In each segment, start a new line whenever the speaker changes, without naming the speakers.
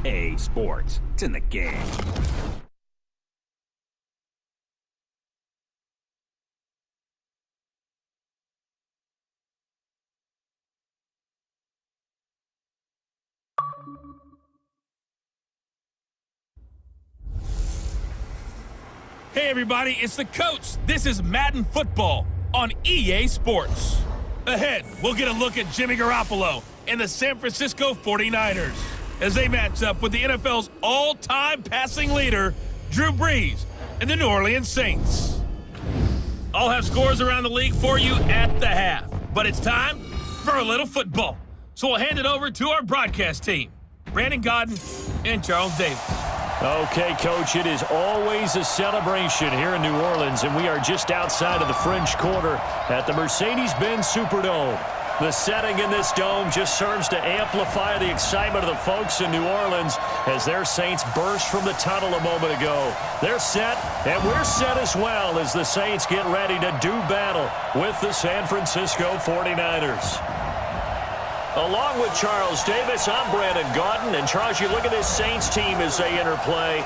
EA Sports. It's in the game.
Hey everybody, it's the coach. This is Madden Football on EA Sports. Ahead, we'll get a look at Jimmy Garoppolo and the San Francisco 49ers as they match up with the NFL's all-time passing leader, Drew Brees, and the New Orleans Saints. I'll have scores around the league for you at the half, but it's time for a little football. So we'll hand it over to our broadcast team, Brandon Godden and Charles Davis.
Okay, Coach, it is always a celebration here in New Orleans, and we are just outside of the French Quarter at the Mercedes-Benz Superdome. The setting in this dome just serves to amplify the excitement of the folks in New Orleans as their Saints burst from the tunnel a moment ago. They're set, and we're set as well as the Saints get ready to do battle with the San Francisco 49ers. Along with Charles Davis, I'm Brandon Godden. And Charles, you look at this Saints team as they interplay.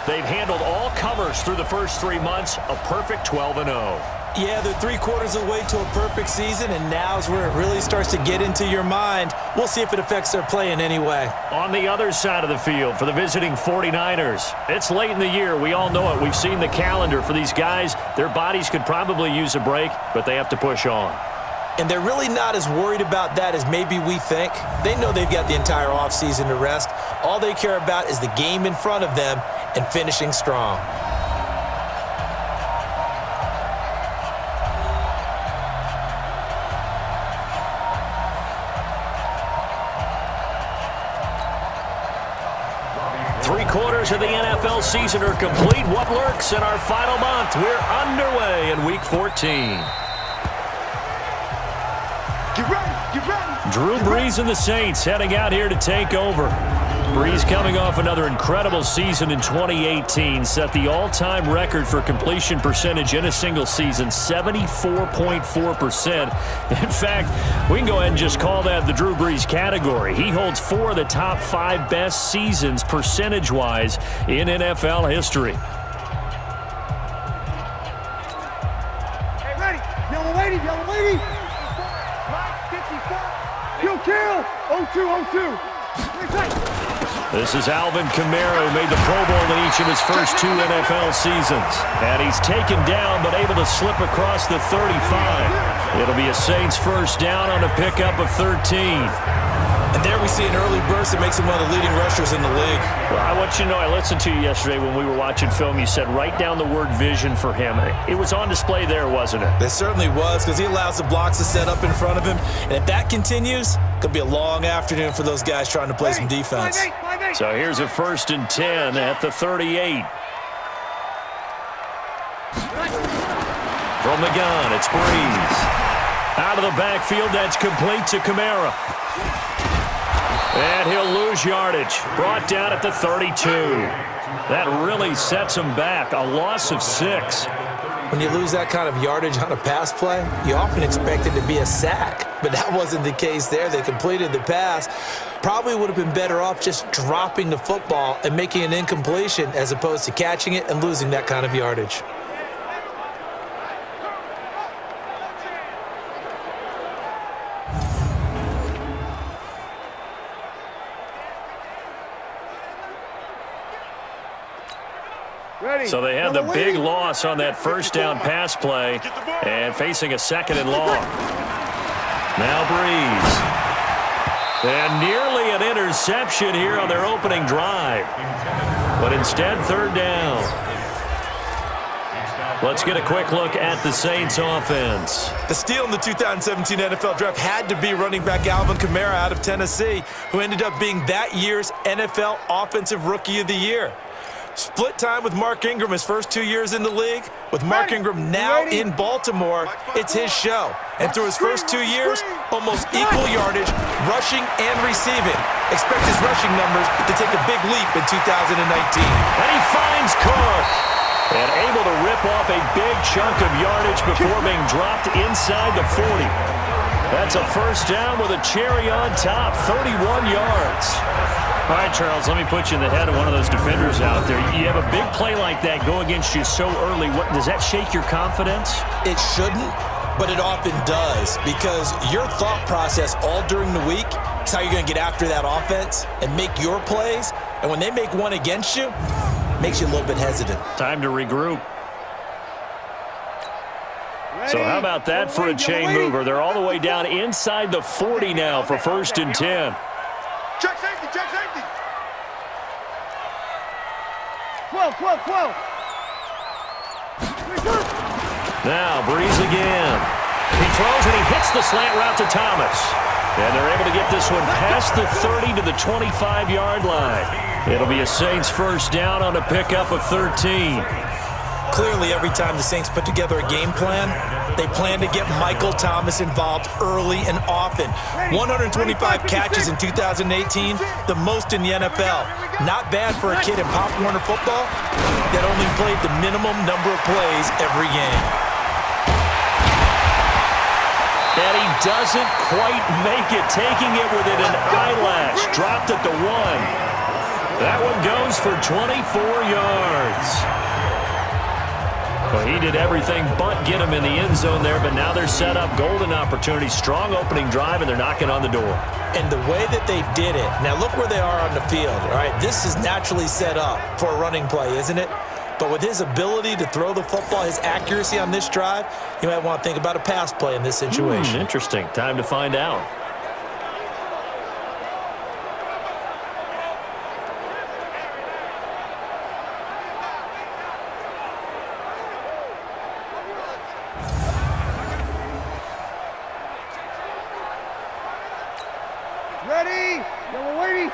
They've handled all comers through the first 3 months, a perfect 12-0.
Yeah, they're 3/4 of the way to a perfect season, and now is where it really starts to get into your mind. We'll see if it affects their play in any way.
On the other side of the field for the visiting 49ers, it's late in the year. We all know it. We've seen the calendar for these guys. Their bodies could probably use a break, but they have to push on.
And they're really not as worried about that as maybe we think. They know they've got the entire offseason to rest. All they care about is the game in front of them and finishing strong.
Three-quarters of the NFL season are complete. What lurks in our final month? We're underway in Week 14.
Get ready.
Drew Brees and the Saints heading out here to take over. Brees coming off another incredible season in 2018, set the all-time record for completion percentage in a single season, 74.4%. In fact, we can go ahead and just call that the Drew Brees category. He holds 4 of the top 5 best seasons percentage-wise in NFL history.
Hey, ready. Yellow lady. Kill. 0-2.
This is Alvin Kamara, who made the Pro Bowl in each of his first 2 NFL seasons. And he's taken down, but able to slip across the 35. It'll be a Saints first down on a pickup of 13.
And there we see an early burst that makes him one of the leading rushers in the league.
Well, I want you to know, I listened to you yesterday when we were watching film. You said write down the word vision for him. It was on display there, wasn't it?
It certainly was, because he allows the blocks to set up in front of him. And if that continues, it could be a long afternoon for those guys trying to play some defense.
So here's a 1st and 10 at the 38. From the gun, it's Brees. Out of the backfield, that's complete to Kamara. And he'll lose yardage. Brought down at the 32. That really sets him back. A loss of 6.
When you lose that kind of yardage on a pass play, you often expect it to be a sack. But that wasn't the case there. They completed the pass. Probably would have been better off just dropping the football and making an incompletion as opposed to catching it and losing that kind of yardage.
So they had the big loss on that first down pass play and facing a 2nd and long. Now Brees. And nearly an interception here on their opening drive. But instead, 3rd down. Let's get a quick look at the Saints offense.
The steal in the 2017 NFL Draft had to be running back Alvin Kamara out of Tennessee, who ended up being that year's NFL Offensive Rookie of the Year. Split time with Mark Ingram his first 2 years in the league. With Mark Ingram now in Baltimore, it's his show. And through his first 2 years, almost equal yardage, rushing and receiving. Expect his rushing numbers to take a big leap in 2019.
And he finds Cook. And able to rip off a big chunk of yardage before being dropped inside the 40. That's a first down with a cherry on top, 31 yards. All right, Charles, let me put you in the head of one of those defenders out there. You have a big play like that go against you so early. Does that shake your confidence?
It shouldn't, but it often does, because your thought process all during the week is how you're going to get after that offense and make your plays. And when they make one against you, it makes you a little bit hesitant.
Time to regroup. So how about that for a chain mover? They're all the way down inside the 40 now for 1st and 10.
Check safety, check safety. 12, 12, 12.
Now Breeze again. He throws and he hits the slant route to Thomas. And they're able to get this one past the 30 to the 25-yard line. It'll be a Saints first down on a pickup of 13.
Clearly, every time the Saints put together a game plan, they plan to get Michael Thomas involved early and often. 125 catches in 2018, the most in the NFL. Not bad for a kid in Pop Warner football that only played the minimum number of plays every game.
And he doesn't quite make it, taking it within an eyelash. Dropped at the 1. That one goes for 24 yards. Well, he did everything but get him in the end zone there, but now they're set up. Golden opportunity, strong opening drive, and they're knocking on the door.
And the way that they did it, now look where they are on the field, all right? This is naturally set up for a running play, isn't it? But with his ability to throw the football, his accuracy on this drive, you might want to think about a pass play in this situation.
Interesting. Time to find out.
Ready? Yellow lady.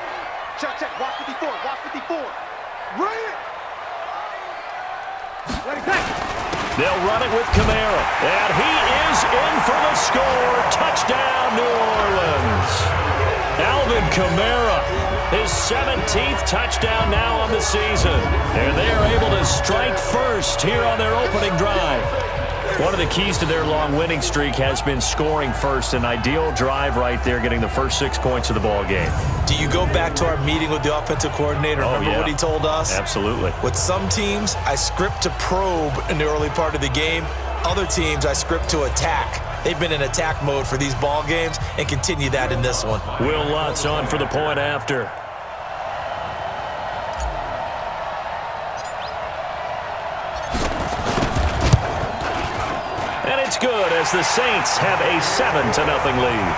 Check, check. Watch 54. Watch 54. Right. Ready, back.
They'll run it with Kamara. And he is in for the score. Touchdown, New Orleans. Alvin Kamara, his 17th touchdown now on the season. And they are able to strike first here on their opening drive. One of the keys to their long winning streak has been scoring first. An ideal drive right there, getting the first 6 points of the ball game.
Do you go back to our meeting with the offensive coordinator? Remember what he told us?
Absolutely.
With some teams, I script to probe in the early part of the game. Other teams, I script to attack. They've been in attack mode for these ball games and continue that in this one.
Will Lutz on for the point after. It's good as the Saints have a 7-0 lead.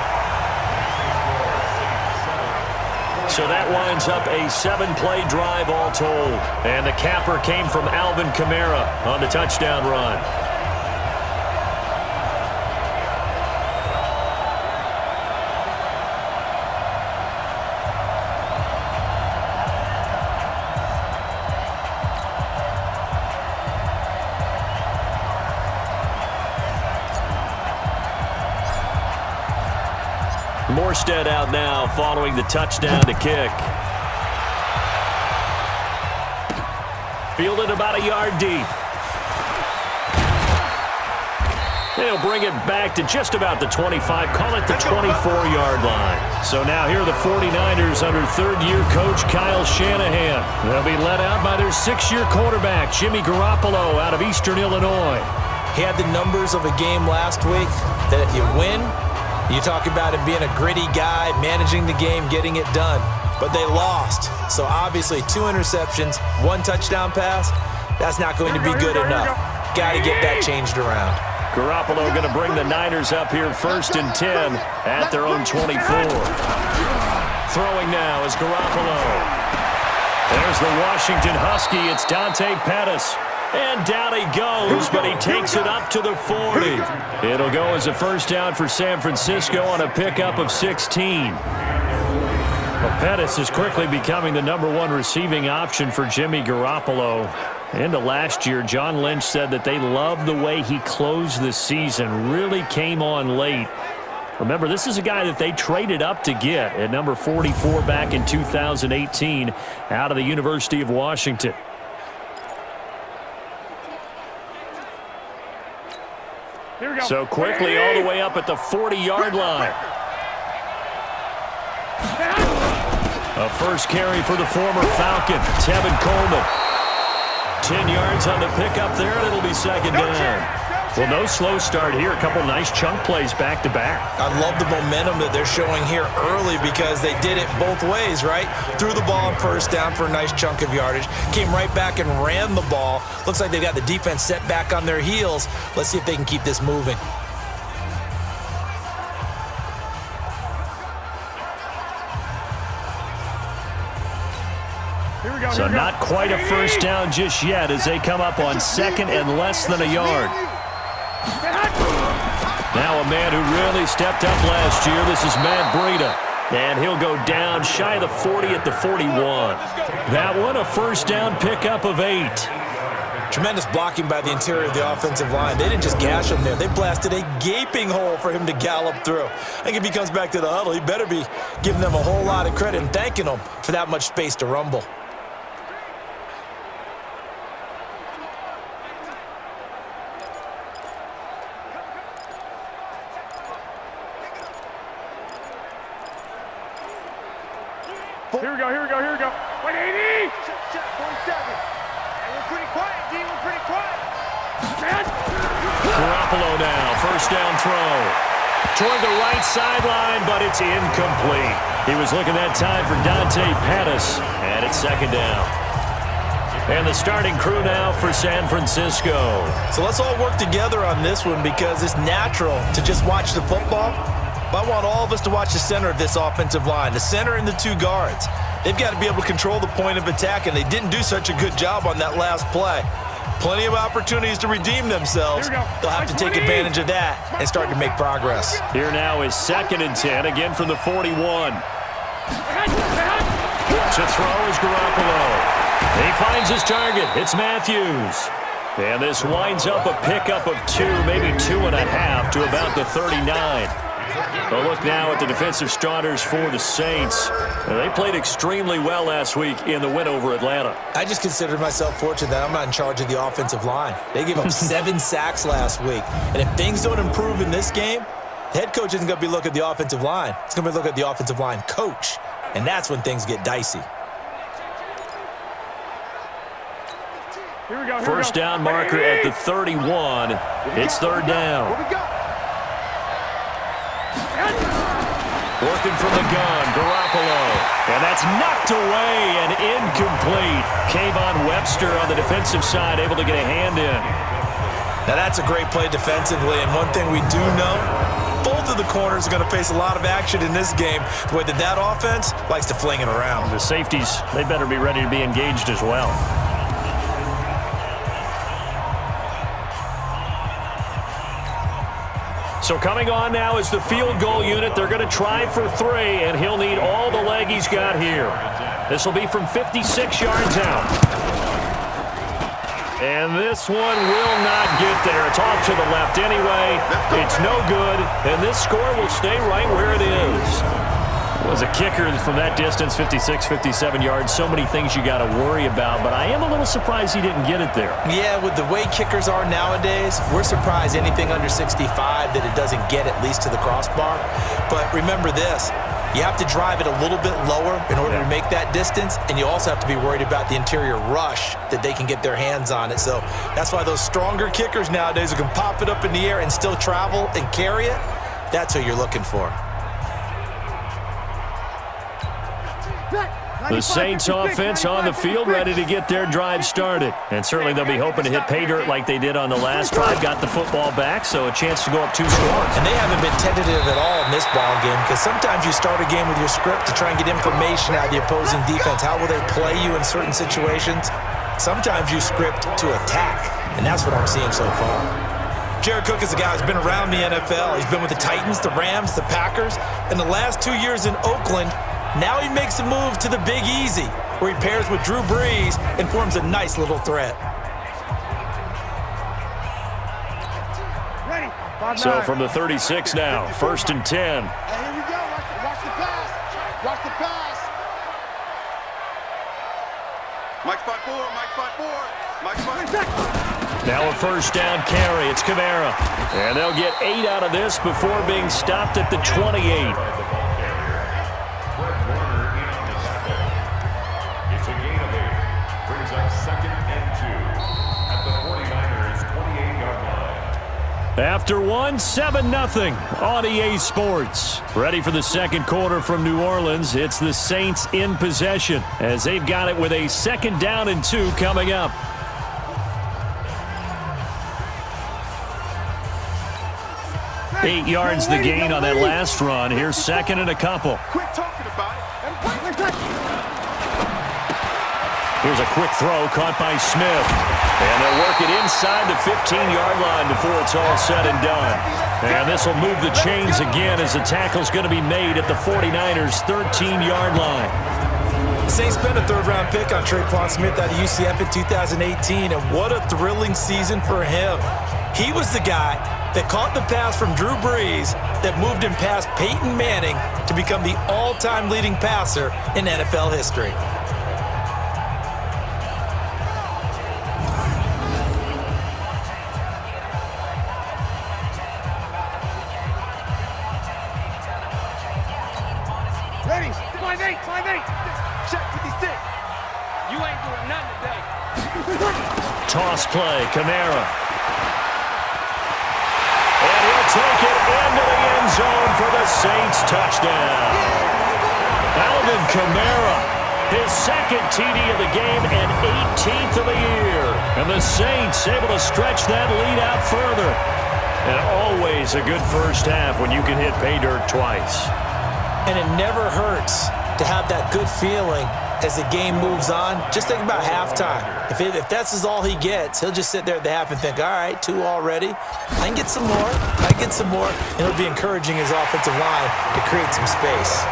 So that winds up a 7-play drive all told. And the capper came from Alvin Kamara on the touchdown run. Morstead out now following the touchdown to kick. Fielded about a yard deep. They'll bring it back to just about the 25, call it the 24-yard line. So now here are the 49ers under third-year coach Kyle Shanahan. They'll be led out by their 6-year quarterback, Jimmy Garoppolo, out of Eastern Illinois.
He had the numbers of a game last week that if you win, you talk about him being a gritty guy, managing the game, getting it done. But they lost. So obviously 2 interceptions, 1 touchdown pass, that's not going to be good enough. Got to get that changed around.
Garoppolo going to bring the Niners up here 1st and 10 at their own 24. Throwing now is Garoppolo. There's the Washington Husky. It's Dante Pettis. And down he goes, but he takes it up to the 40. It'll go as a first down for San Francisco on a pickup of 16. Well, Pettis is quickly becoming the #1 receiving option for Jimmy Garoppolo. Into last year, John Lynch said that they loved the way he closed the season, really came on late. Remember, this is a guy that they traded up to get at number 44 back in 2018 out of the University of Washington.
Here we go.
So quickly all the way up at the 40-yard line. A first carry for the former Falcon, Tevin Coleman. 10 yards on the pickup there, and it'll be second down. Well, no slow start here. A couple nice chunk plays back-to-back.
I love the momentum that they're showing here early because they did it both ways, right? Threw the ball on first down for a nice chunk of yardage. Came right back and ran the ball. Looks like they've got the defense set back on their heels. Let's see if they can keep this moving.
So not quite a first down just yet as they come up on second and less than a yard. Now a man who really stepped up last year. This is Matt Breida. And he'll go down shy of the 40 at the 41. That one a first down pickup of 8.
Tremendous blocking by the interior of the offensive line. They didn't just gash him there. They blasted a gaping hole for him to gallop through. I think if he comes back to the huddle, he better be giving them a whole lot of credit and thanking them for that much space to rumble.
Here we go. 180! Check, 47. And we're pretty quiet, D. We're pretty quiet.
Garoppolo now, first down throw. Toward the right sideline, but it's incomplete. He was looking that time for Dante Pettis, and it's second down. And the starting crew now for San Francisco.
So let's all work together on this one because it's natural to just watch the football. But I want all of us to watch the center of this offensive line, the center and the 2 guards. They've got to be able to control the point of attack, and they didn't do such a good job on that last play. Plenty of opportunities to redeem themselves. They'll have to take advantage of that and start to make progress.
Here now is second and 10, again from the 41. To throw is Garoppolo. He finds his target. It's Matthews. And this winds up a pickup of 2, maybe 2.5 to about the 39. A look now at the defensive starters for the Saints. They played extremely well last week in the win over Atlanta.
I just consider myself fortunate that I'm not in charge of the offensive line. They gave up 7 sacks last week. And if things don't improve in this game, the head coach isn't going to be looking at the offensive line. He's going to be looking at the offensive line coach. And that's when things get dicey.
First down marker at the 31. It's third down. Working from the gun, Garoppolo. And that's knocked away and incomplete. Kayvon Webster on the defensive side able to get a hand in.
Now that's a great play defensively, and one thing we do know, both of the corners are going to face a lot of action in this game, the way that offense likes to fling it around.
The safeties, they better be ready to be engaged as well. So coming on now is the field goal unit. They're going to try for 3, and he'll need all the leg he's got here. This will be from 56 yards out. And this one will not get there. It's off to the left anyway. It's no good, and this score will stay right where it is. Was a kicker from that distance, 56, 57 yards. So many things you got to worry about, but I am a little surprised he didn't get it there.
Yeah, with the way kickers are nowadays, we're surprised anything under 65 that it doesn't get at least to the crossbar. But remember this, you have to drive it a little bit lower in order to make that distance, and you also have to be worried about the interior rush that they can get their hands on it. So that's why those stronger kickers nowadays who can pop it up in the air and still travel and carry it, that's who you're looking for.
The Saints offense on the field ready to get their drive started. And certainly they'll be hoping to hit pay dirt like they did on the last drive. Got the football back, so a chance to go up 2 scores.
And they haven't been tentative at all in this ball game because sometimes you start a game with your script to try and get information out of the opposing defense. How will they play you in certain situations? Sometimes you script to attack, and that's what I'm seeing so far. Jared Cook is a guy who's been around the NFL. He's been with the Titans, the Rams, the Packers. In the last 2 years in Oakland, now he makes a move to the Big Easy, where he pairs with Drew Brees and forms a nice little threat.
So from the 36 now, first and 10.
Hey, here we go. Watch the pass. Watch the pass. Mike spot 4.
Now a first down carry. It's Kamara. And they'll get 8 out of this before being stopped at the 28. After one, 7-0 on EA Sports. Ready for the second quarter from New Orleans. It's the Saints in possession as they've got it with a 2nd down and 2 coming up. Eight yards the gain on that last run. Here's 2nd and a couple.
Quit talking about it.
Here's a quick throw caught by Smith. And they'll work it inside the 15-yard line before it's all said and done. And this will move the chains again as the tackle's going to be made at the 49ers' 13-yard line.
The Saints spent a 3rd-round pick on Traquan Smith out of UCF in 2018, and what a thrilling season for him. He was the guy that caught the pass from Drew Brees that moved him past Peyton Manning to become the all-time leading passer in NFL history.
Ready? 5-8. Check 56. You ain't doing nothing today.
Toss play, Kamara. And he'll take it into the end zone for the Saints touchdown. Alvin Kamara, his 2nd TD of the game and 18th of the year. And the Saints able to stretch that lead out further. And always a good first half when you can hit pay dirt twice.
And it never hurts to have that good feeling as the game moves on. Just think about halftime. If that's all he gets, he'll just sit there at the half and think, all right, 2 already. I can get some more. And it'll be encouraging his offensive line to create some space.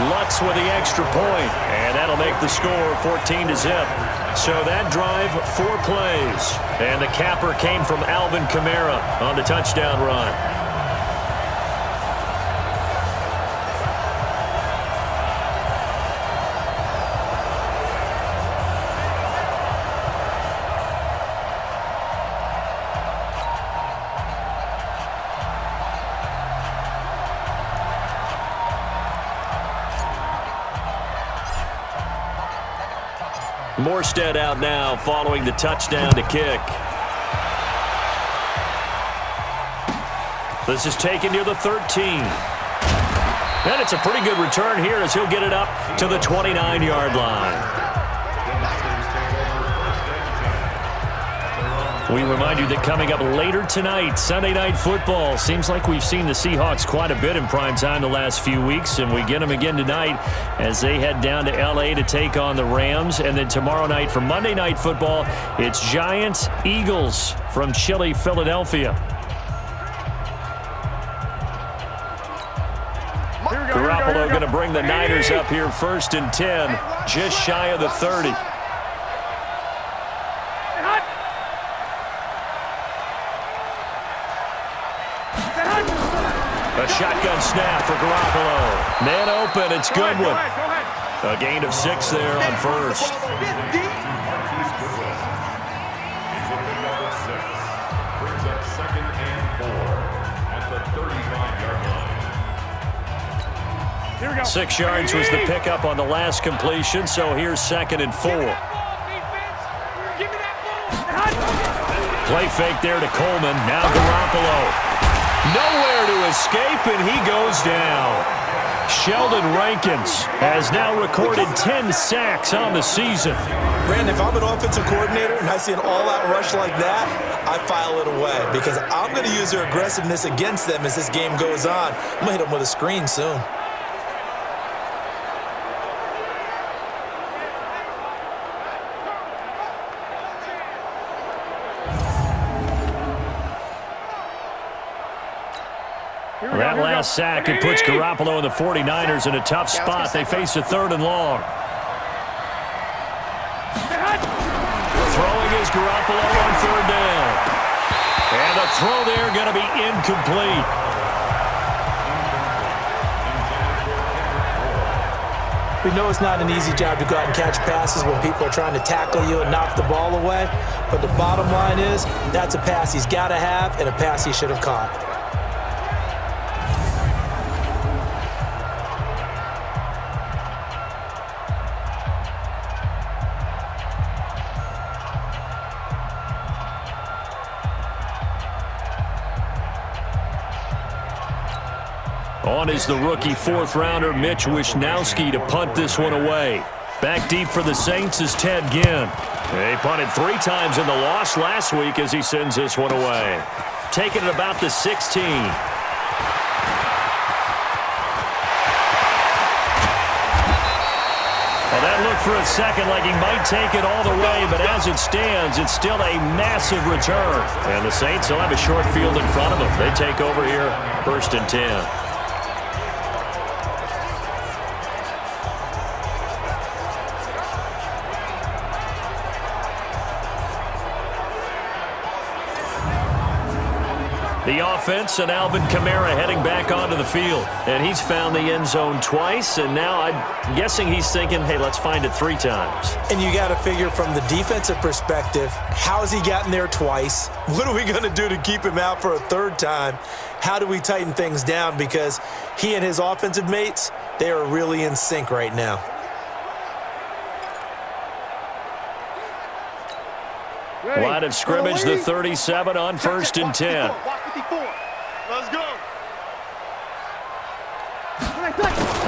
Lutz with the extra point, and that'll make the score 14-0. So that drive, 4 plays. And the capper came from Alvin Kamara on the touchdown run. Morstead out now following the touchdown to kick. This is taken near the 13. And it's a pretty good return here as he'll get it up to the 29-yard line. We remind you that coming up later tonight, Sunday Night Football. Seems like we've seen the Seahawks quite a bit in prime time the last few weeks, and we get them again tonight as they head down to L.A. to take on the Rams. And then tomorrow night for Monday Night Football, it's Giants-Eagles from chilly Philadelphia. Garoppolo going to bring the Niners up here 1st and 10, just shy of the 30. A shotgun snap for Garoppolo. Man open, it's Goodwin. A gain of 6 there on 1st.
Brings up 2nd and 4 at the 35-yard line.
6 yards was the pickup on the last completion, so here's 2nd and 4. Play fake there to Coleman. Now Garoppolo. Nowhere to escape, and he goes down. Sheldon Rankins has now recorded 10 sacks on the season.
Brandon, if I'm an offensive coordinator and I see an all-out rush like that, I file it away because I'm going to use their aggressiveness against them as this game goes on. I'm going to hit them with a screen soon.
That last sack, it puts Garoppolo and the 49ers in a tough spot. They face a 3rd and long. Throwing is Garoppolo on 3rd down. And the throw there going to be incomplete.
We know it's not an easy job to go out and catch passes when people are trying to tackle you and knock the ball away. But the bottom line is, that's a pass he's got to have and a pass he should have caught.
On is the rookie fourth-rounder Mitch Wishnowsky to punt this one away. Back deep for the Saints is Ted Ginn. He punted 3 times in the loss last week as he sends this one away. Taking it about the 16. Well, that looked for a second like he might take it all the way, but as it stands, it's still a massive return. And the Saints will have a short field in front of them. They take over here, 1st and 10. The offense and Alvin Kamara heading back onto the field. And he's found the end zone twice, and now I'm guessing he's thinking, hey, let's find it 3 times.
And you got to figure from the defensive perspective, how has he gotten there twice? What are we going to do to keep him out for a 3rd time? How do we tighten things down? Because he and his offensive mates, they are really in sync right now.
Line of scrimmage, the 37 on 1st and 10.
Let's go.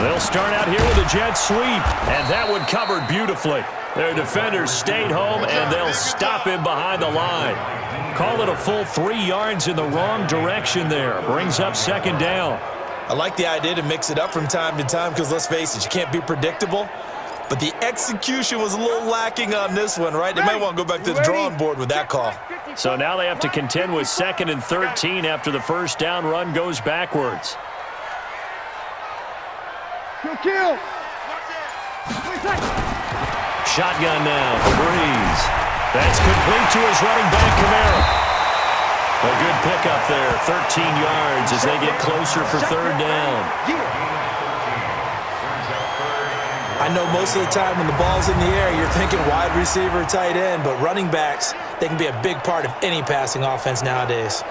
They'll start out here with a jet sweep, and that one covered beautifully. Their defenders stayed home, and they'll stop him behind the line. Call it a full 3 yards in the wrong direction there. Brings up 2nd down.
I like the idea to mix it up from time to time because, let's face it, you can't be predictable. But the execution was a little lacking on this one, right? They might want to go back to the drawing board with that call.
So now they have to contend with 2nd and 13 after the first down run goes backwards.
Kill.
Shotgun now for Breeze. That's complete to his running back, Kamara. A good pickup there, 13 yards as they get closer for 3rd down.
I know most of the time when the ball's in the air, you're thinking wide receiver, tight end, but running backs, they can be a big part of any passing offense nowadays.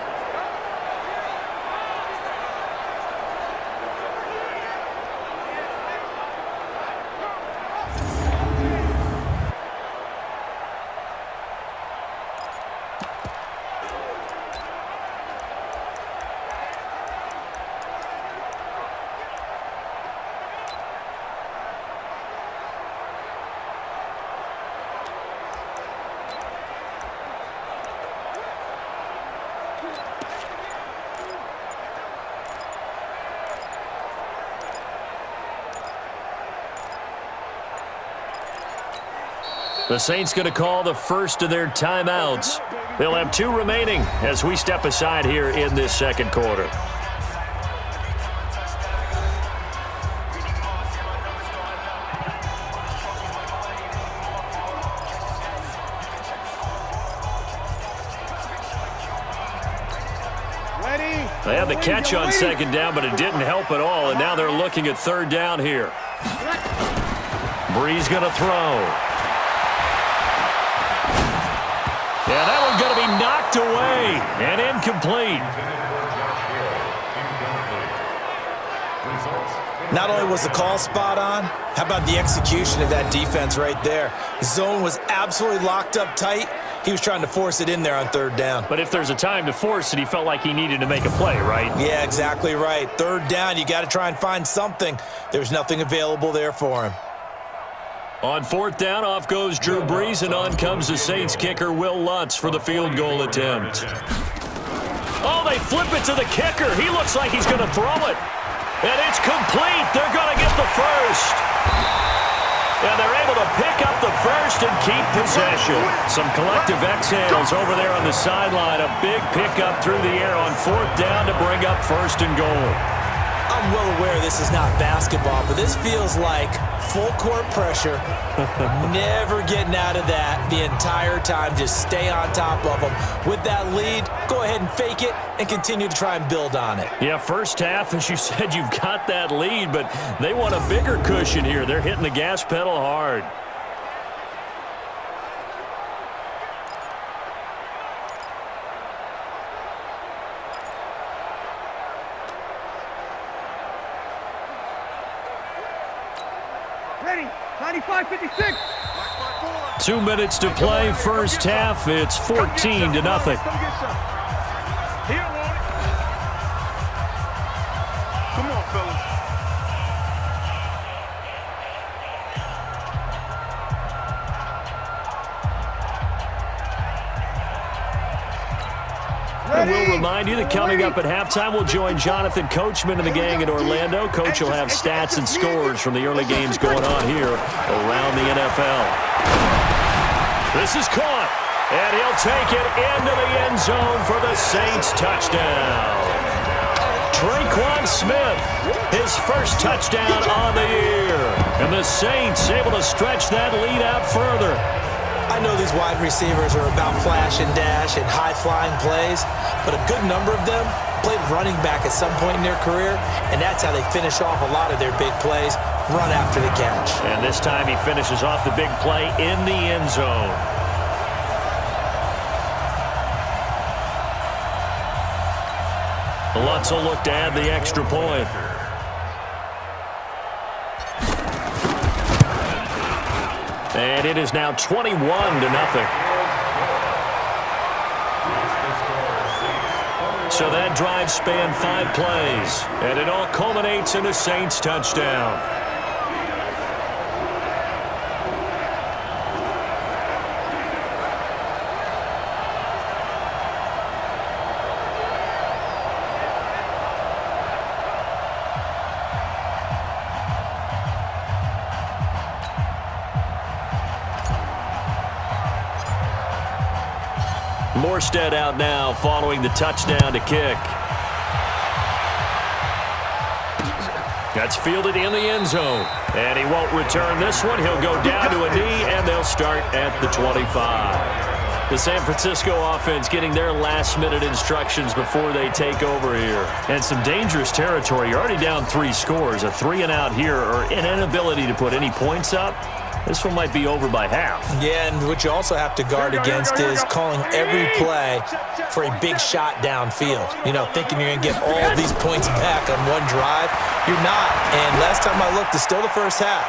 The Saints going to call the first of their timeouts. They'll have 2 remaining as we step aside here in this 2nd quarter. They had the catch on 2nd down, but it didn't help at all, and now they're looking at 3rd down here. Breeze going to throw. Yeah, that one's going to be knocked away and incomplete.
Not only was the call spot on, how about the execution of that defense right there? Zone was absolutely locked up tight. He was trying to force it in there on 3rd down.
But if there's a time to force it, he felt like he needed to make a play, right?
Yeah, exactly right. 3rd down, you got to try and find something. There's nothing available there for him.
On 4th down, off goes Drew Brees, and on comes the Saints kicker, Will Lutz, for the field goal attempt. Oh, they flip it to the kicker. He looks like he's going to throw it. And it's complete. They're going to get the first. And they're able to pick up the first and keep possession. Some collective exhales over there on the sideline. A big pickup through the air on 4th down to bring up 1st and goal.
I'm well aware this is not basketball, but this feels like full court pressure. Never getting out of that the entire time. Just stay on top of them. With that lead, go ahead and fake it and continue to try and build on it.
Yeah, first half, as you said, you've got that lead, but they want a bigger cushion here. They're hitting the gas pedal hard.
Ready, 95-56.
2 minutes to play, first half. It's 14-0.
Here, Wally. Come on, fellas.
And we'll remind you that coming up at halftime, we'll join Jonathan Coachman and the gang in Orlando. Coach will have stats and scores from the early games going on here around the NFL. This is caught, and he'll take it into the end zone for the Saints touchdown. Traquan Smith, his first touchdown on the year. And the Saints able to stretch that lead out further.
I know these wide receivers are about flash and dash and high-flying plays, but a good number of them played running back at some point in their career, and that's how they finish off a lot of their big plays, run after the catch.
And this time he finishes off the big play in the end zone. Lutz will look to add the extra point. And it is now 21-0. So that drive spanned 5 plays, and it all culminates in a Saints touchdown. Morstead out now following the touchdown to kick. That's fielded in the end zone. And he won't return this one. He'll go down to a knee, and they'll start at the 25. The San Francisco offense getting their last-minute instructions before they take over here. And some dangerous territory. You're already down 3 scores. A 3-and-out here, or an inability to put any points up. This one might be over by half.
Yeah, and what you also have to guard against is calling every play for a big shot downfield. You know, thinking you're going to get all these points back on one drive. You're not. And last time I looked, it's still the first half.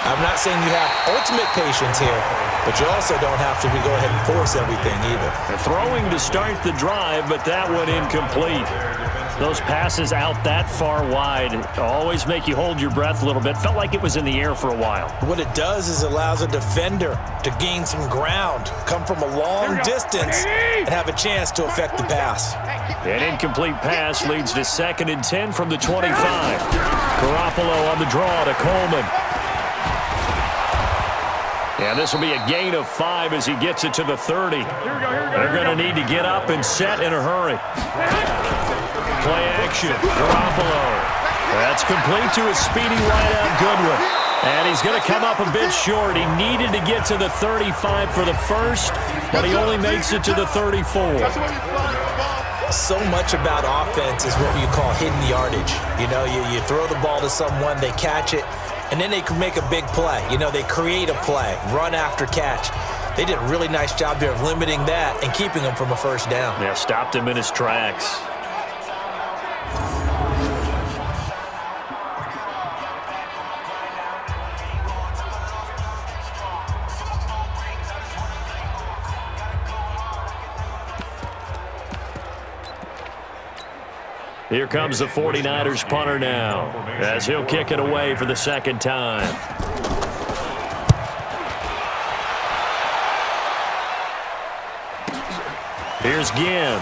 I'm not saying you have ultimate patience here, but you also don't have to go ahead and force everything either.
They're throwing to start the drive, but that one incomplete. Those passes out that far wide always make you hold your breath a little bit. Felt like it was in the air for a while.
What it does is it allows a defender to gain some ground, come from a long distance, and have a chance to affect the pass.
An incomplete pass leads to 2nd and 10 from the 25. Garoppolo on the draw to Coleman. And this will be a gain of 5 as he gets it to the 30. They're going to need to get up and set in a hurry. Play action, Garoppolo. That's complete to a speedy wideout Goodwin. And he's going to come up a bit short. He needed to get to the 35 for the first, but he only makes it to the 34.
So much about offense is what you call hidden yardage. You know, you throw the ball to someone, they catch it, and then they can make a big play. You know, they create a play, run after catch. They did a really nice job there of limiting that and keeping him from a first down.
Yeah, stopped him in his tracks. Here comes the 49ers punter now, as he'll kick it away for the 2nd time. Here's Ginn.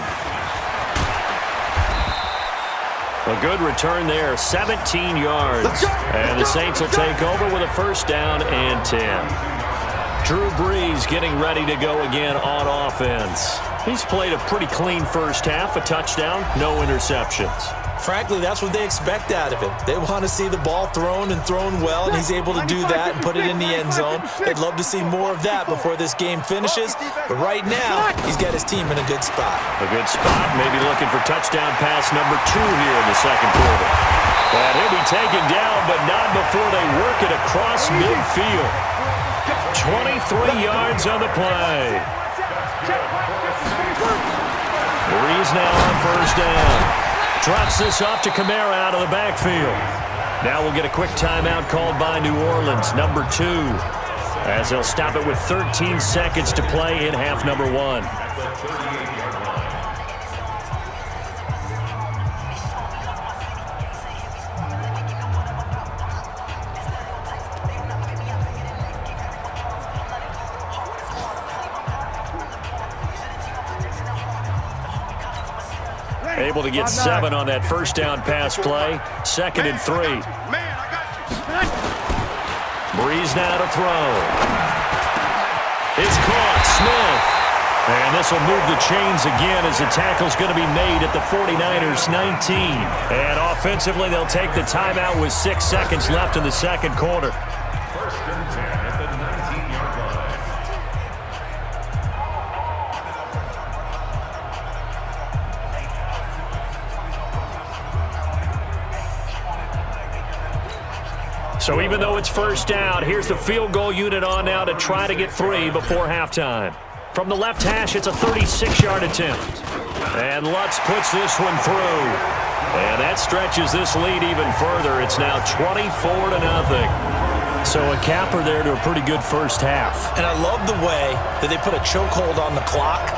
A good return there, 17 yards. And the Saints will take over with a 1st down and 10. Drew Brees getting ready to go again on offense. He's played a pretty clean first half, a touchdown, no interceptions.
Frankly, that's what they expect out of him. They want to see the ball thrown and thrown well, and he's able to do that and put it in the end zone. They'd love to see more of that before this game finishes, but right now, he's got his team in a good spot.
A good spot, maybe looking for touchdown pass number 2 here in the second quarter. And he'll be taken down, but not before they work it across midfield. 23 yards on the play. Breeze now on first down. Drops this off to Kamara out of the backfield. Now we'll get a quick timeout called by New Orleans, number 2, as they'll stop it with 13 seconds to play in half number 1. Able to get 7 on that first down pass play. 2nd and 3. Breeze now to throw. It's caught. Smith. And this will move the chains again as the tackle's going to be made at the 49ers 19. And offensively, they'll take the timeout with 6 seconds left in the second quarter.
First and 10 at the 19-yard line.
So even though it's first down, here's the field goal unit on now to try to get 3 before halftime. From the left hash, it's a 36-yard attempt. And Lutz puts this one through. And that stretches this lead even further. It's now 24-0. So a capper there to a pretty good first half.
And I love the way that they put a chokehold on the clock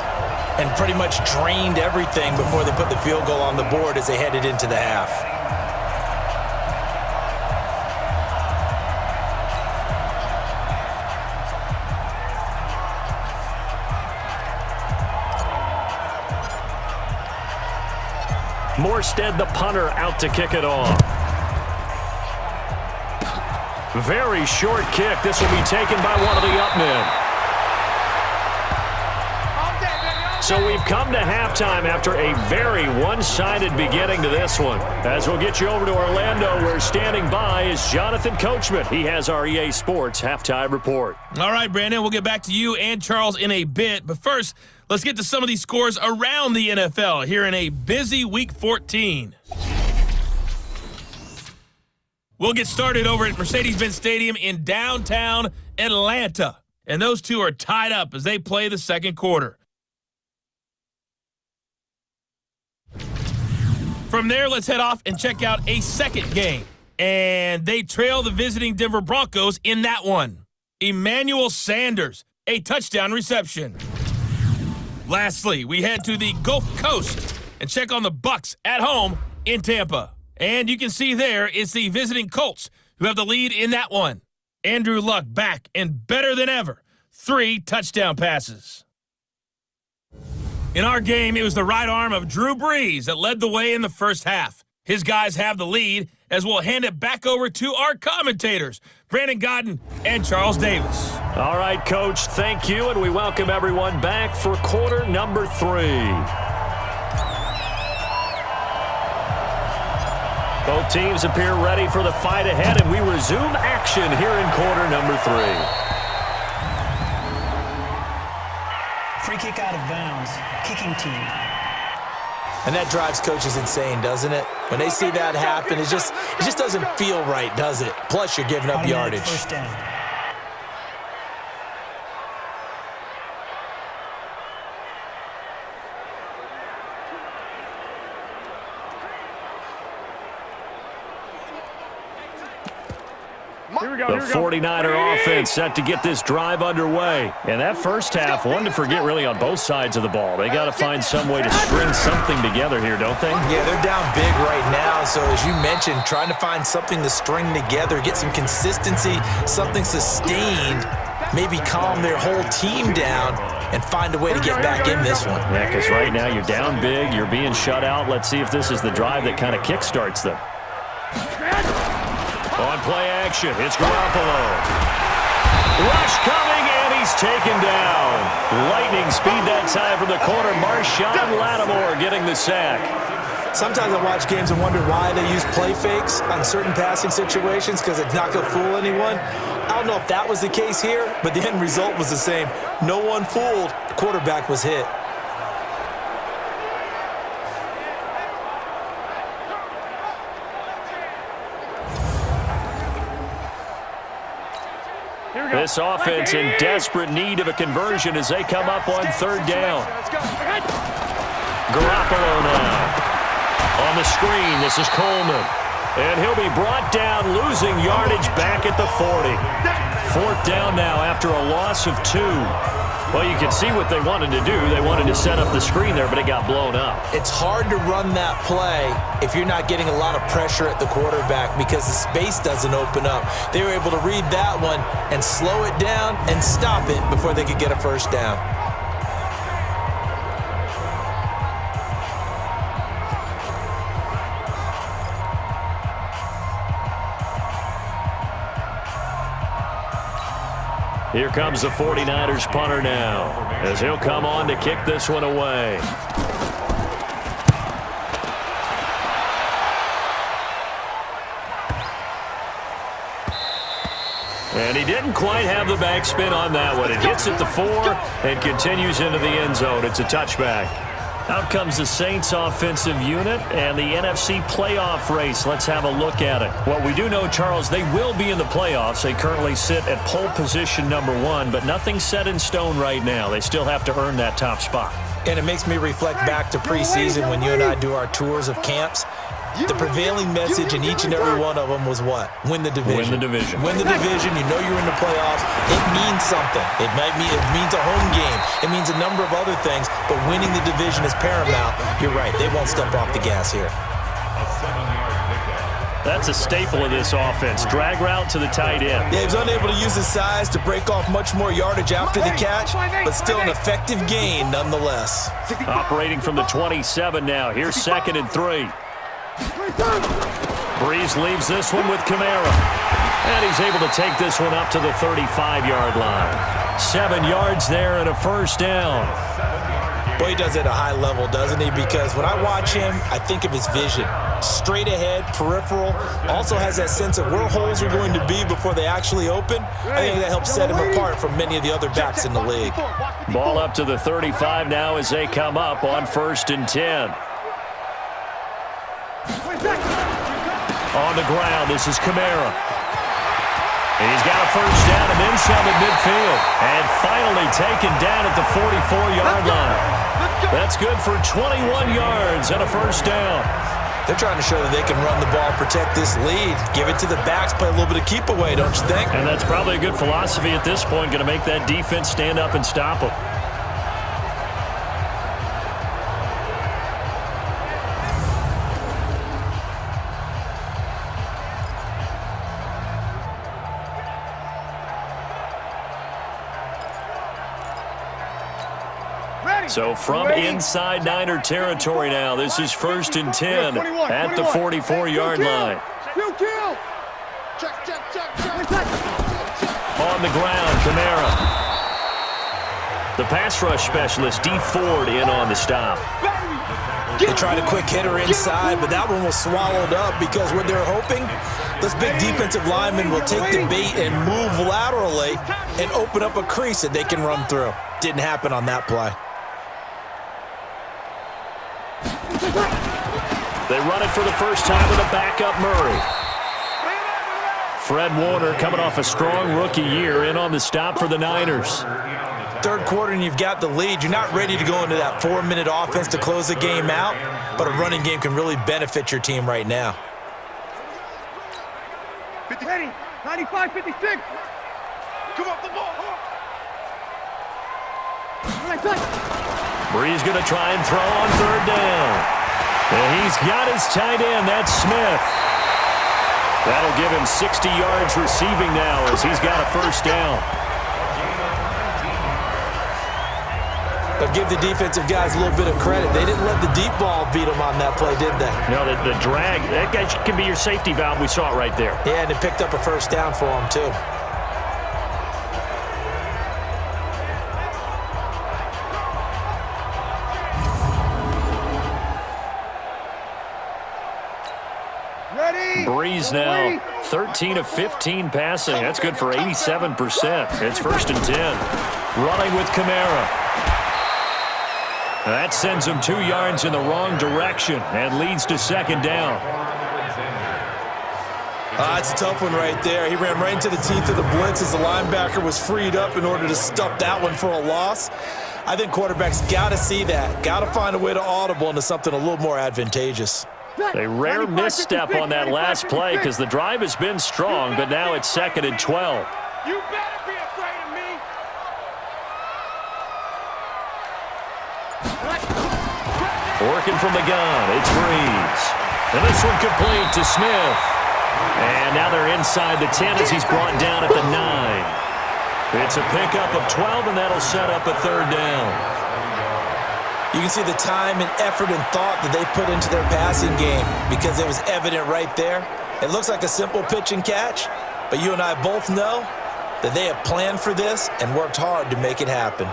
and pretty much drained everything before they put the field goal on the board as they headed into the half.
Morstead, the punter, out to kick it off. Very short kick. This will be taken by one of the up men. So we've come to halftime after a very one-sided beginning to this one. As we'll get you over to Orlando, where standing by is Jonathan Coachman. He has our EA Sports halftime report.
All right, Brandon, we'll get back to you and Charles in a bit. But first, let's get to some of these scores around the NFL here in a busy Week 14. We'll get started over at Mercedes-Benz Stadium in downtown Atlanta. And those two are tied up as they play the second quarter. From there, let's head off and check out a second game. And they trail the visiting Denver Broncos in that one. Emmanuel Sanders, a touchdown reception. Lastly, we head to the Gulf Coast and check on the Bucs at home in Tampa. And you can see there it's the visiting Colts who have the lead in that one. Andrew Luck back and better than ever. 3 touchdown passes. In our game, it was the right arm of Drew Brees that led the way in the first half. His guys have the lead as we'll hand it back over to our commentators, Brandon Godden and Charles Davis.
All right, Coach, thank you, and we welcome everyone back for quarter number 3. Both teams appear ready for the fight ahead, and we resume action here in quarter number 3.
Free kick out of bounds. Kicking team.
And that drives coaches insane, doesn't it? When they see that happen, it just doesn't feel right, does it? Plus, you're giving up yardage.
First down.
The 49er offense set to get this drive underway. And that first half, one to forget really on both sides of the ball. They got to find some way to string something together here, don't they?
Yeah, they're down big right now. So as you mentioned, trying to find something to string together, get some consistency, something sustained, maybe calm their whole team down and find a way to get back in this one.
Yeah, because right now you're down big, you're being shut out. Let's see if this is the drive that kind of kickstarts them. On play action, it's Garoppolo. Rush coming, and he's taken down. Lightning speed that time from the corner. Marshawn Lattimore getting the sack.
Sometimes I watch games and wonder why they use play fakes on certain passing situations because it's not going to fool anyone. I don't know if that was the case here, but the end result was the same. No one fooled. The quarterback was hit.
This offense in desperate need of a conversion as they come up on third down. Garoppolo now. On the screen, this is Coleman. And he'll be brought down, losing yardage back at the 40. Fourth down now after a loss of 2. Well, you can see what they wanted to do. They wanted to set up the screen there, but it got blown up.
It's hard to run that play if you're not getting a lot of pressure at the quarterback because the space doesn't open up. They were able to read that one and slow it down and stop it before they could get a first down.
Here comes the 49ers punter now, as he'll come on to kick this one away. And he didn't quite have the backspin on that one. It hits at the 4 and continues into the end zone. It's a touchback. Out comes the Saints offensive unit and the NFC playoff race. Let's have a look at it. What we do know, Charles, they will be in the playoffs. They currently sit at pole position number 1, but nothing's set in stone right now. They still have to earn that top spot.
And it makes me reflect back to preseason when you and I do our tours of camps. The prevailing message in each and every one of them was what? Win the division.
Win the division.
Win the division. You know you're in the playoffs. It means something. It means a home game. It means a number of other things, but winning the division is paramount. You're right. They won't step off the gas here.
That's a staple of this offense. Drag route to the tight end.
Yeah, he was unable to use his size to break off much more yardage after the catch, but still an effective gain nonetheless.
Operating from the 27 now. Here's 2nd and 3. Breeze leaves this one with Kamara. And he's able to take this one up to the 35-yard line. 7 yards there and a first down.
Boy, he does it at a high level, doesn't he? Because when I watch him, I think of his vision. Straight ahead, peripheral. Also has that sense of where holes are going to be before they actually open. I think that helps set him apart from many of the other backs in the league.
Ball up to the 35 now as they come up on 1st and 10. On the ground, this is Kamara. And he's got a first down and then some at midfield. And finally taken down at the 44-yard line. That's good for 21 yards and a first down.
They're trying to show that they can run the ball, protect this lead, give it to the backs, play a little bit of keep away, don't you think?
And that's probably a good philosophy at this point, going to make that defense stand up and stop them. So from inside Niner territory now, this is 1st and 10 at the 44-yard line. On the ground, Kamara. The pass rush specialist, D. Ford, in on the stop.
They tried a quick hitter inside, but that one was swallowed up because what they're hoping, those big defensive linemen will take the bait and move laterally and open up a crease that they can run through. Didn't happen on that play.
They run it for the first time with a backup Murray. Fred Warner coming off a strong rookie year in on the stop for the Niners.
Third quarter and you've got the lead. You're not ready to go into that 4-minute offense to close the game out, but a running game can really benefit your team right now.
50, 95, 56. Come off the ball.
Breeze going to try and throw on 3rd down. And he's got his tight end. That's Smith. That'll give him 60 yards receiving now as he's got a first down.
They'll give the defensive guys a little bit of credit. They didn't let the deep ball beat them on that play, did they?
No, the drag, that guy can be your safety valve. We saw it right there.
Yeah, and it picked up a first down for them, too.
Breeze now 13 of 15 passing. That's good for 87%. It's 1st and 10. Running with Kamara. That sends him 2 yards in the wrong direction and leads to 2nd down.
It's a tough one right there. He ran right into the teeth of the blitz as the linebacker was freed up in order to stuff that one for a loss. I think quarterbacks got to see that. Got to find a way to audible into something a little more advantageous.
A rare misstep on that last play because the drive has been strong, but now it's 2nd and 12.
You better be afraid of me.
Working from the gun, it's Breeze. And this one complete to Smith. And now they're inside the 10 as he's brought down at the 9. It's a pickup of 12, and that'll set up a 3rd down.
You can see the time and effort and thought that they put into their passing game because it was evident right there. It looks like a simple pitch and catch, but you and I both know that they have planned for this and worked hard to make it happen.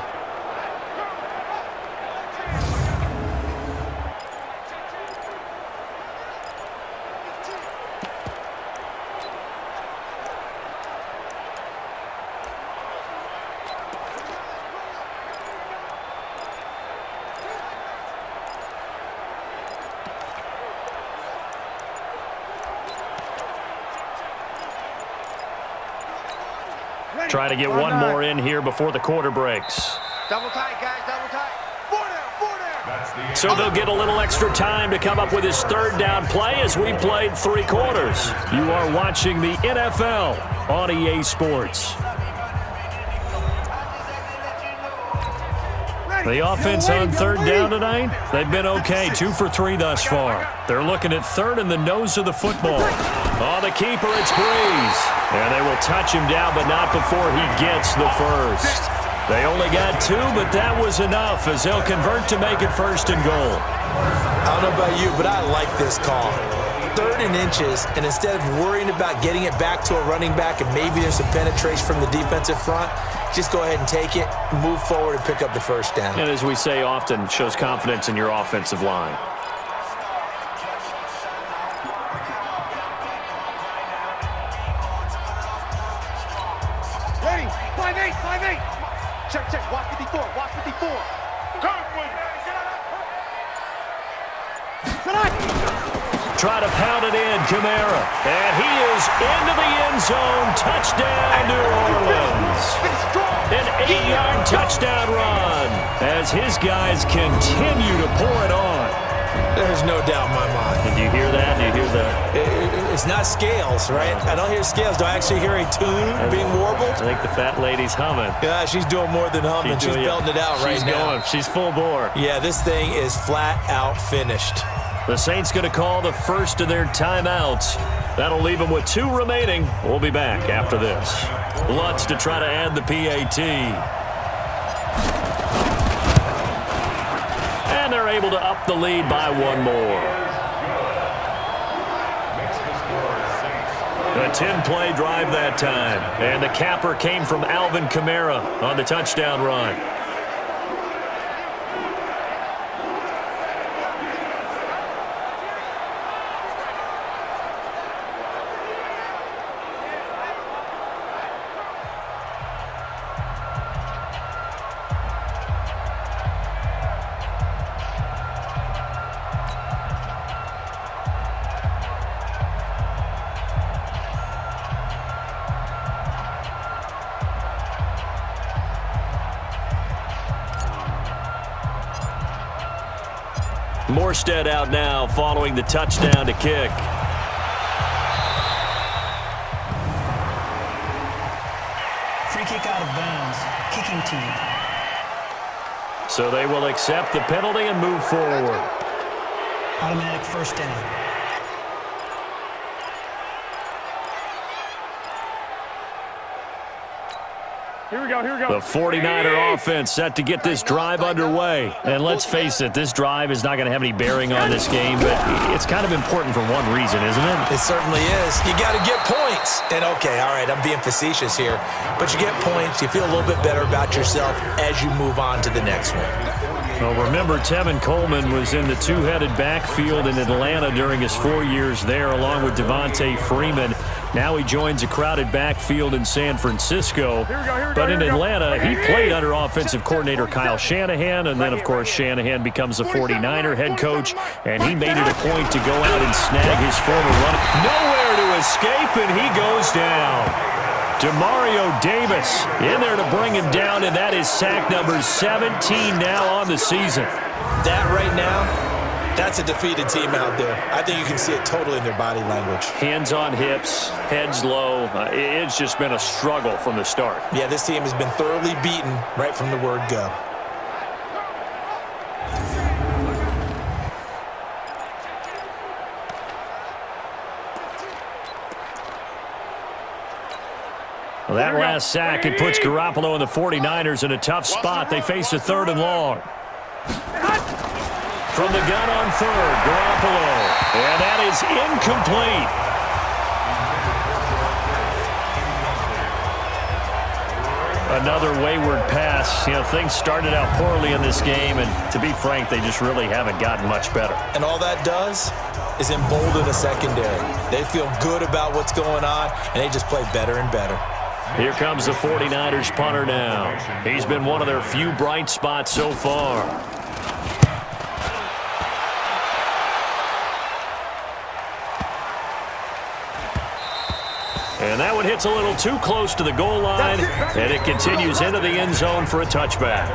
Try to get one more in here before the quarter breaks.
Double tight, guys, double tight. 4 there.
So they'll get a little extra time to come up with his 3rd down play as we played 3 quarters. You are watching the NFL on EA Sports. The offense on 3rd down tonight, they've been okay, 2 for 3 thus far. They're looking at 3rd in the nose of the football. Oh, the keeper, it's Breeze. And they will touch him down, but not before he gets the 1st. They only got 2, but that was enough as they'll convert to make it 1st and goal.
I don't know about you, but I like this call. 3rd and inches, and instead of worrying about getting it back to a running back and maybe there's some penetration from the defensive front, just go ahead and take it, move forward, and pick up the 1st down.
And as we say often, shows confidence in your offensive line.
Ready, 5-8, 5-8. Check, watch 54, watch 54.
Try to pound it in, Kamara. And he is into the end zone. Touchdown, New Orleans. An 8-yard touchdown run as his guys continue to pour it on.
There's no doubt in my mind.
Did you hear that? Did you hear that?
It's not scales, right? I don't hear scales. Do I actually hear a tune being warbled?
I think the fat lady's humming.
Yeah, she's doing more than humming. She's belting it out right now.
She's full bore.
Yeah, this thing is flat out finished.
The Saints going to call the first of their timeouts. That'll leave them with 2 remaining. We'll be back after this. Lutz to try to add the PAT. And they're able to up the lead by 1 more. A 10-play drive that time. And the capper came from Alvin Kamara on the touchdown run. Morstead out now following the touchdown to kick.
Free kick out of bounds. Kicking team.
So they will accept the penalty and move forward.
Automatic 1st down.
Here we go.
The 49er offense set to get this drive underway. And let's face it, this drive is not going to have any bearing on this game, but it's kind of important for one reason, isn't it?
It certainly is. You got to get points. And okay, all right, I'm being facetious here, but you get points, you feel a little bit better about yourself as you move on to the next one.
Well, remember, Tevin Coleman was in the two-headed backfield in Atlanta during his 4 years there, along with Devontae Freeman. Now he joins a crowded backfield in San Francisco. But in Atlanta, he played under offensive coordinator Kyle Shanahan, and then, of course, Shanahan becomes a 49er head coach, and he made it a point to go out and snag his former runner. Nowhere to escape, and he goes down. Demario Davis in there to bring him down, and that is sack number 17 now on the season.
That right now, that's a defeated team out there. I think you can see it totally in their body language.
Hands on hips, heads low. It's just been a struggle from the start.
Yeah, this team has been thoroughly beaten right from the word go.
Well, that last sack, it puts Garoppolo and the 49ers in a tough spot. They face a 3rd and long. From the gun on 3rd, Garoppolo. And that is incomplete. Another wayward pass. You know, things started out poorly in this game, and to be frank, they just really haven't gotten much better.
And all that does is embolden a secondary. They feel good about what's going on, and they just play better and better.
Here comes the 49ers punter now. He's been one of their few bright spots so far. And that one hits a little too close to the goal line, and it continues into the end zone for a touchback.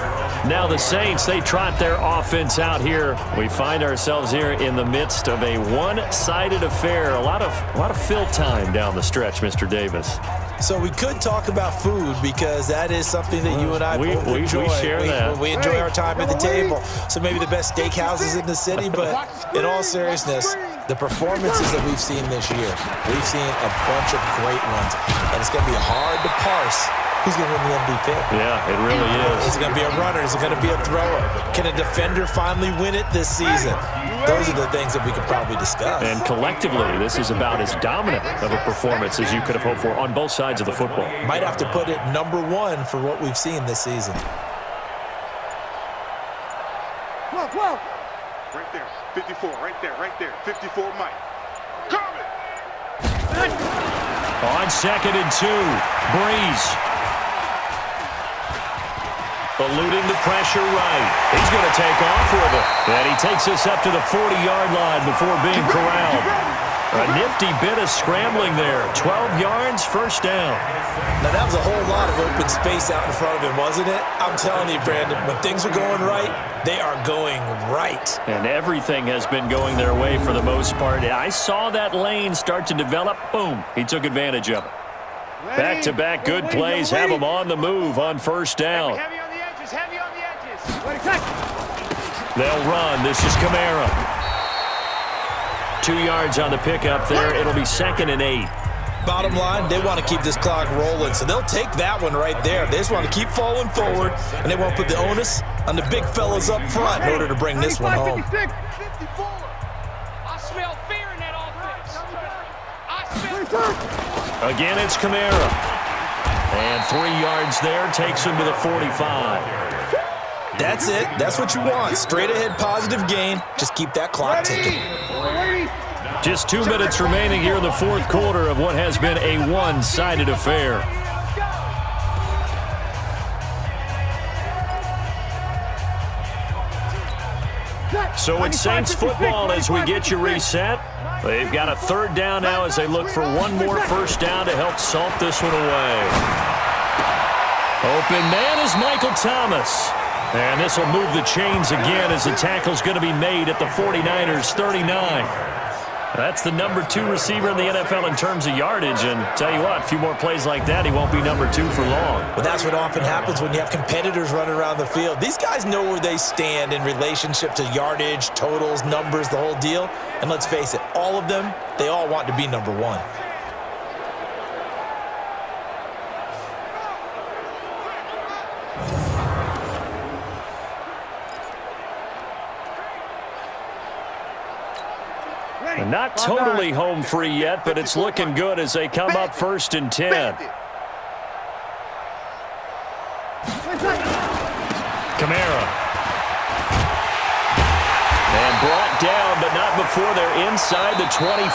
Now the Saints, they trot their offense out here. We find ourselves here in the midst of a one-sided affair. A lot of fill time down the stretch, Mr. Davis.
So we could talk about food because that is something that you and I both enjoy.
We share that.
We enjoy our time at the table. So maybe the best steakhouses in the city, but in all seriousness, the performances that we've seen this year, we've seen a bunch of great ones, and it's going to be hard to parse who's going to win the MVP.
Yeah, it really is.
Is it going to be a runner? Is it going to be a thrower? Can a defender finally win it this season? Those are the things that we could probably discuss.
And collectively, this is about as dominant of a performance as you could have hoped for on both sides of the football.
Might have to put it #1 for what we've seen this season.
Whoa. Right there, 54, right there, 54, Mike. Coming!
On 2nd and 2, Breeze. Eluding the pressure right. He's going to take off with it. And he takes us up to the 40-yard line before being corralled. A nifty bit of scrambling there. 12 yards, first down.
Now, that was a whole lot of open space out in front of him, wasn't it? I'm telling you, Brandon, when things are going right, they are going right.
And everything has been going their way for the most part. I saw that lane start to develop. Boom. He took advantage of it. Back-to-back good plays have him on the move on first down.
Heavy on the edges, heavy on the edges.
They'll run. This is Kamara. 2 yards on the pickup there. It'll be 2nd and 8.
Bottom line, they want to keep this clock rolling, so they'll take that one right there. They just want to keep falling forward, and they won't put the onus on the big fellas up front in order to bring this one home.
54.
I smell fear in that offense. I smell.
Again, it's Kamara. And 3 yards there takes him to the 45.
That's it. That's what you want. Straight ahead positive gain. Just keep that clock ticking.
Just 2 minutes remaining here in the fourth quarter of what has been a one-sided affair. So it's Saints football as we get you reset. They've got a 3rd down now as they look for one more first down to help salt this one away. Open man is Michael Thomas. And this will move the chains again as the tackle's going to be made at the 49ers 39. That's the #2 receiver in the NFL in terms of yardage. And tell you what, a few more plays like that, he won't be #2 for long.
Well, that's what often happens when you have competitors running around the field. These guys know where they stand in relationship to yardage, totals, numbers, the whole deal. And let's face it, all of them, they all want to be #1.
Not totally home free yet, but it's looking good as they come up 1st and 10. Kamara. before they're inside the 25.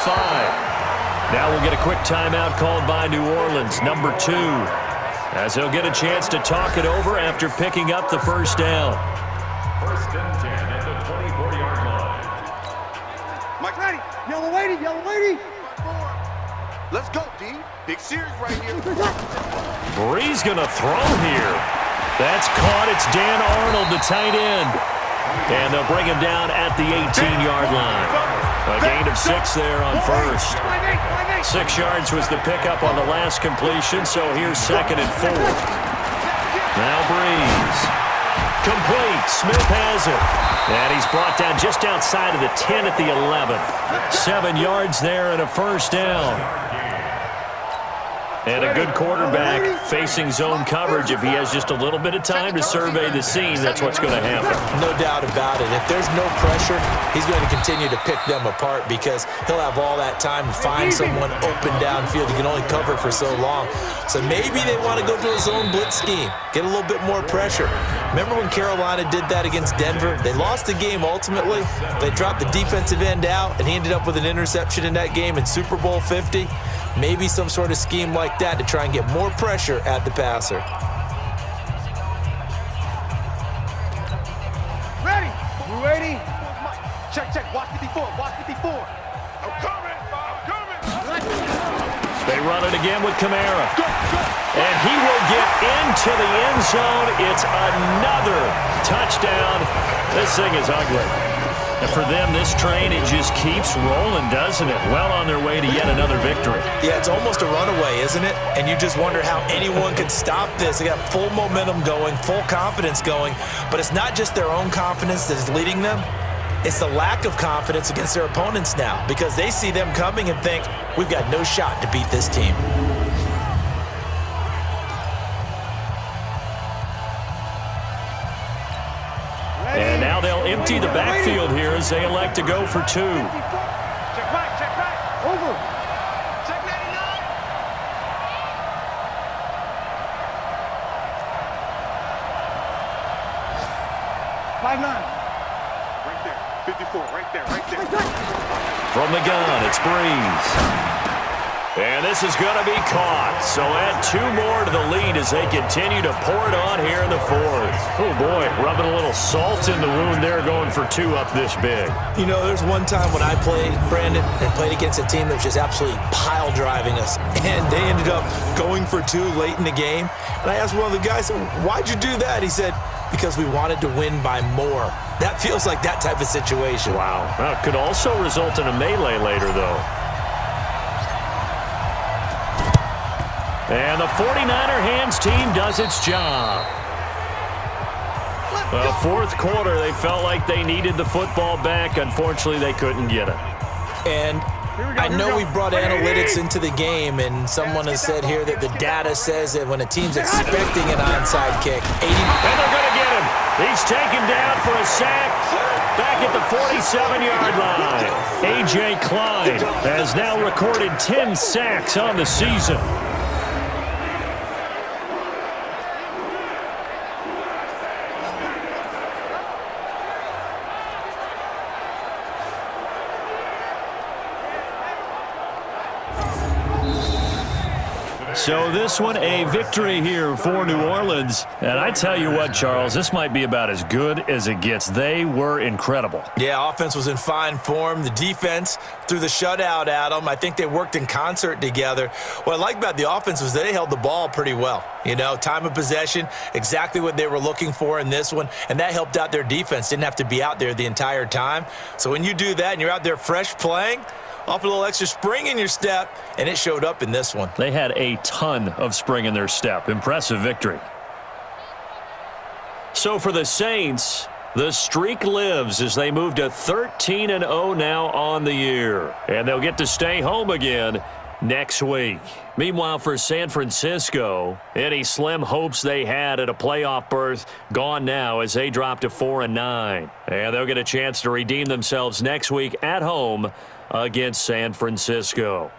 Now we'll get a quick timeout called by New Orleans, number 2, as they'll get a chance to talk it over after picking up the first down.
First and 10 at the 24-yard line.
Mike, ready. Yellow lady, yellow lady.
Let's go, D. Big series right here.
Bree's going to throw here. That's caught. It's Dan Arnold, the tight end. And they'll bring him down at the 18-yard line. A gain of 6 there on first. 6 yards was the pickup on the last completion, so here's 2nd and 4. Now Breeze. Complete. Smith has it. And he's brought down just outside of the 10 at the 11. 7 yards there and a first down. And a good quarterback facing zone coverage. If he has just a little bit of time to survey the scene, that's what's going to happen.
No doubt about it. If there's no pressure, he's going to continue to pick them apart because he'll have all that time to find someone open downfield. He can only cover for so long. So maybe they want to go to a zone blitz scheme, get a little bit more pressure. Remember when Carolina did that against Denver? They lost the game ultimately. They dropped the defensive end out, and he ended up with an interception in that game in Super Bowl 50. Maybe some sort of scheme like that to try and get more pressure at the passer.
Ready. We ready? Check, check. Watch it before. Watch it before.
I'm coming.
They run it again with Kamara. And he will get into the end zone. It's another touchdown. This thing is ugly. And for them, this train, it just keeps rolling, doesn't it? Well on their way to yet another victory.
Yeah, it's almost a runaway, isn't it? And you just wonder how anyone could stop this. They got full momentum going, full confidence going. But it's not just their own confidence that's leading them. It's the lack of confidence against their opponents now because they see them coming and think, we've got no shot to beat this team.
And now they'll empty the backfield here as they elect to go for 2.
Check right. Over.
Check 99.
5-9.
Right there. 54. Right there. Right there.
From the gun, it's Breeze. And this is going to be caught. So add 2 more to the lead as they continue to pour it on here in the 4th. Oh, boy, rubbing a little salt in the wound there, going for 2 up this big.
You know, there's one time when I played, Brandon, and played against a team that was just absolutely pile driving us. And they ended up going for 2 late in the game. And I asked one of the guys, why'd you do that? He said, because we wanted to win by more. That feels like that type of situation.
Wow. Well, it could also result in a melee later, though. And the 49er hands team does its job. Well, 4th quarter, they felt like they needed the football back. Unfortunately, they couldn't get it.
And I know we brought analytics into the game, and someone has said here that the data says that when a team's expecting an onside kick, 80...
And they're going to get him. He's taken down for a sack back at the 47-yard line. A.J. Klein has now recorded 10 sacks on the season. So this one, a victory here for New Orleans. And I tell you what, Charles, this might be about as good as it gets. They were incredible.
Yeah, offense was in fine form. The defense threw the shutout at them. I think they worked in concert together. What I like about the offense was they held the ball pretty well. You know, time of possession, exactly what they were looking for in this one. And that helped out their defense. Didn't have to be out there the entire time. So when you do that and you're out there fresh playing, off a little extra spring in your step, and it showed up in this one.
They had a ton of spring in their step. Impressive victory. So for the Saints, the streak lives as they move to 13-0 now on the year. And they'll get to stay home again next week. Meanwhile, for San Francisco, any slim hopes they had at a playoff berth gone now as they drop to 4-9. And they'll get a chance to redeem themselves next week at home against San Francisco.